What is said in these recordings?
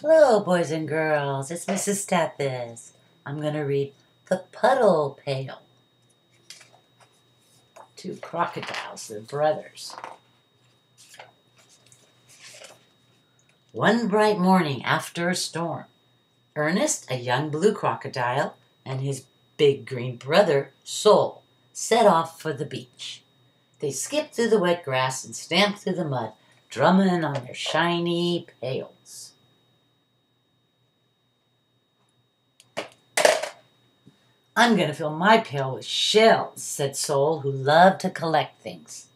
Hello, boys and girls. It's Mrs. Stathis. I'm going to read The Puddle Pail. Two crocodiles, they're brothers. One bright morning after a storm, Ernest, a young blue crocodile, and his big green brother, Sol, set off for the beach. They skipped through the wet grass and stamped through the mud, drumming on their shiny pails. I'm going to fill my pail with shells, said Sol, who loved to collect things.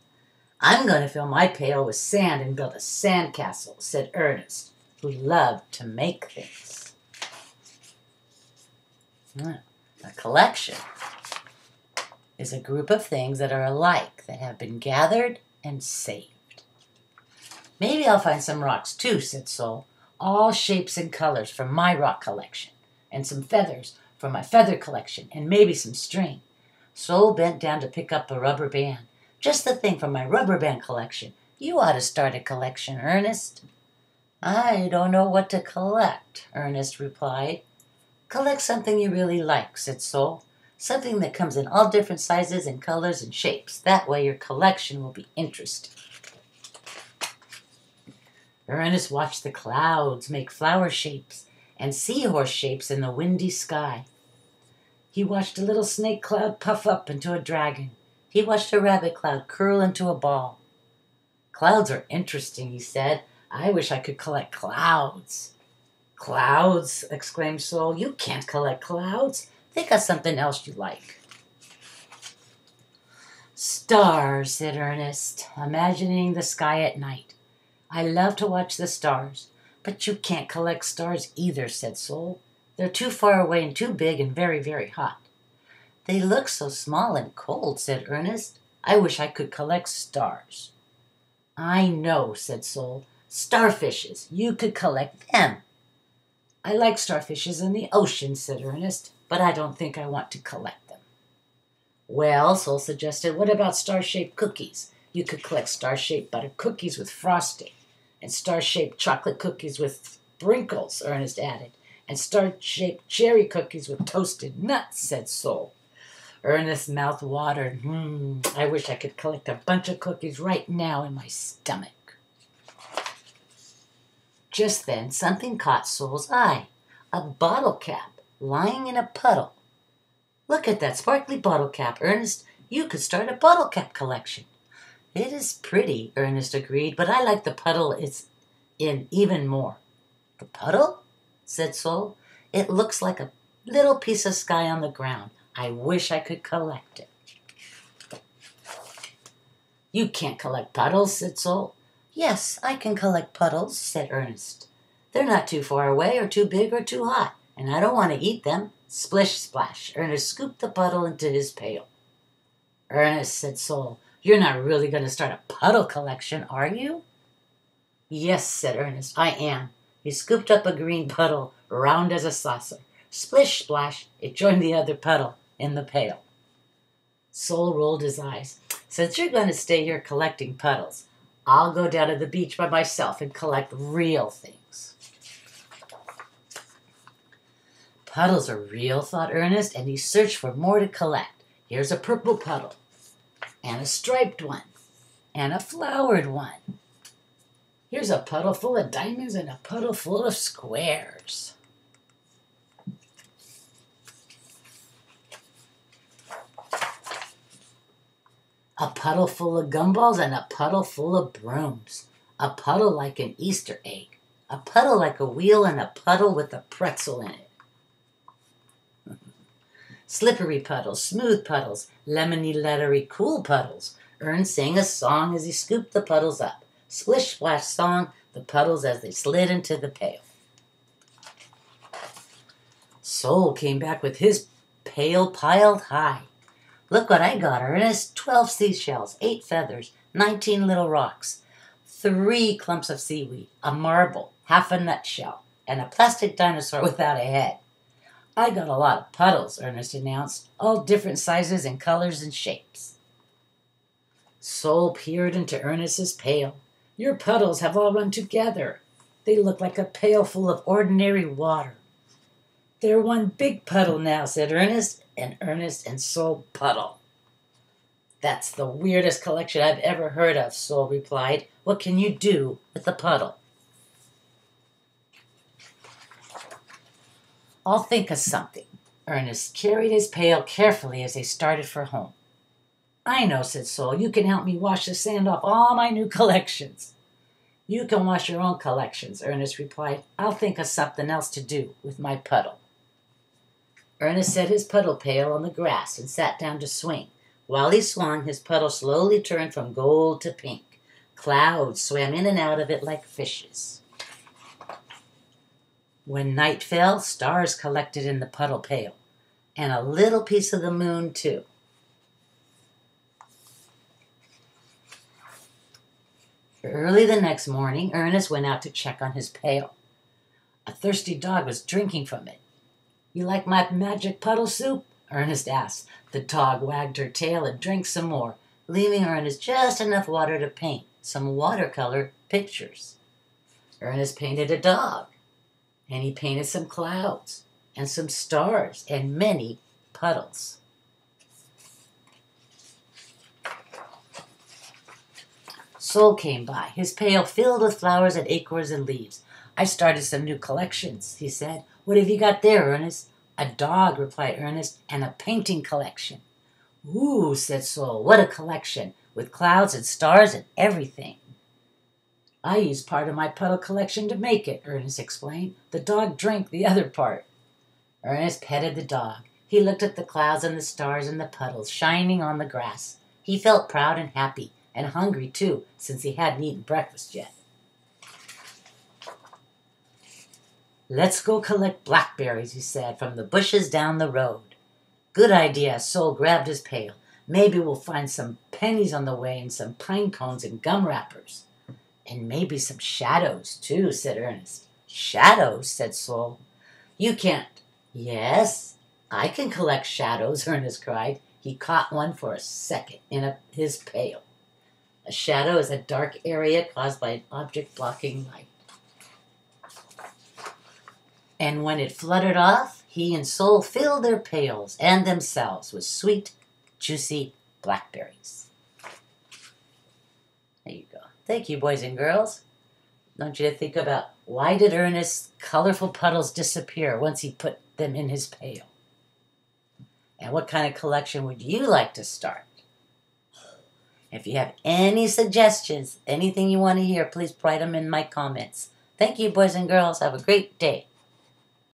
I'm going to fill my pail with sand and build a sandcastle, said Ernest, who loved to make things. A collection is a group of things that are alike, that have been gathered and saved. Maybe I'll find some rocks too, said Sol, all shapes and colors from my rock collection, and some feathers from my feather collection, and maybe some string. Sol bent down to pick up a rubber band. Just the thing from my rubber band collection. You ought to start a collection, Ernest. I don't know what to collect, Ernest replied. Collect something you really like, said Sol. Something that comes in all different sizes and colors and shapes. That way your collection will be interesting. Ernest watched the clouds make flower shapes and seahorse shapes in the windy sky. He watched a little snake cloud puff up into a dragon. He watched a rabbit cloud curl into a ball. Clouds are interesting, he said. I wish I could collect clouds. Clouds, exclaimed Sol. You can't collect clouds. Think of something else you like. Stars, said Ernest, imagining the sky at night. I love to watch the stars. But you can't collect stars either, said Sol. They're too far away and too big and very, very hot. They look so small and cold, said Ernest. I wish I could collect stars. I know, said Sol. Starfishes. You could collect them. I like starfishes in the ocean, said Ernest, but I don't think I want to collect them. Well, Sol suggested, what about star-shaped cookies? You could collect star-shaped butter cookies with frosting. And star-shaped chocolate cookies with sprinkles, Ernest added. And star-shaped cherry cookies with toasted nuts, said Sol. Ernest's mouth watered. I wish I could collect a bunch of cookies right now in my stomach. Just then, something caught Sol's eye. A bottle cap lying in a puddle. Look at that sparkly bottle cap, Ernest. You could start a bottle cap collection. It is pretty, Ernest agreed, but I like the puddle it's in even more. The puddle? Said Sol. It looks like a little piece of sky on the ground. I wish I could collect it. You can't collect puddles, said Sol. Yes, I can collect puddles, said Ernest. They're not too far away or too big or too hot, and I don't want to eat them. Splish, splash. Ernest scooped the puddle into his pail. Ernest, said Sol. You're not really going to start a puddle collection, are you? Yes, said Ernest, I am. He scooped up a green puddle, round as a saucer. Splish, splash, it joined the other puddle in the pail. Sol rolled his eyes. Since you're going to stay here collecting puddles, I'll go down to the beach by myself and collect real things. Puddles are real, thought Ernest, and he searched for more to collect. Here's a purple puddle. And a striped one, and a flowered one. Here's a puddle full of diamonds and a puddle full of squares. A puddle full of gumballs and a puddle full of brooms. A puddle like an Easter egg. A puddle like a wheel and a puddle with a pretzel in it. Slippery puddles, smooth puddles, lemony, lettery, cool puddles. Ernst sang a song as he scooped the puddles up. Splish, splash song, the puddles as they slid into the pail. Sol came back with his pail piled high. Look what I got, Ernest. 12 seashells, 8 feathers, 19 little rocks, 3 clumps of seaweed, a marble, half a nutshell, and a plastic dinosaur without a head. I got a lot of puddles, Ernest announced, all different sizes and colors and shapes. Sol peered into Ernest's pail. Your puddles have all run together. They look like a pail full of ordinary water. They're one big puddle now, said Ernest, and Sol Puddle. That's the weirdest collection I've ever heard of, Sol replied. What can you do with a puddle? I'll think of something. Ernest carried his pail carefully as they started for home. I know, said Sol. You can help me wash the sand off all my new collections. You can wash your own collections, Ernest replied. I'll think of something else to do with my puddle. Ernest set his puddle pail on the grass and sat down to swing. While he swung, his puddle slowly turned from gold to pink. Clouds swam in and out of it like fishes. When night fell, stars collected in the puddle pail, and a little piece of the moon, too. Early the next morning, Ernest went out to check on his pail. A thirsty dog was drinking from it. You like my magic puddle soup? Ernest asked. The dog wagged her tail and drank some more, leaving Ernest just enough water to paint some watercolor pictures. Ernest painted a dog, and he painted some clouds, and some stars, and many puddles. Sol came by, his pail filled with flowers and acorns and leaves. I started some new collections, he said. What have you got there, Ernest? A dog, replied Ernest, and a painting collection. Ooh, said Sol, what a collection, with clouds and stars and everything. I used part of my puddle collection to make it, Ernest explained. The dog drank the other part. Ernest petted the dog. He looked at the clouds and the stars and the puddles shining on the grass. He felt proud and happy, and hungry too, since he hadn't eaten breakfast yet. Let's go collect blackberries, he said, from the bushes down the road. Good idea, Sol grabbed his pail. Maybe we'll find some pennies on the way and some pine cones and gum wrappers. And maybe some shadows, too, said Ernest. Shadows, said Sol. You can't. Yes, I can collect shadows, Ernest cried. He caught one for a second in his pail. A shadow is a dark area caused by an object blocking light. And when it fluttered off, he and Sol filled their pails and themselves with sweet, juicy blackberries. There you go. Thank you, boys and girls. I want you to think about, why did Ernest's colorful puddles disappear once he put them in his pail? And what kind of collection would you like to start? If you have any suggestions, anything you want to hear, please write them in my comments. Thank you, boys and girls. Have a great day.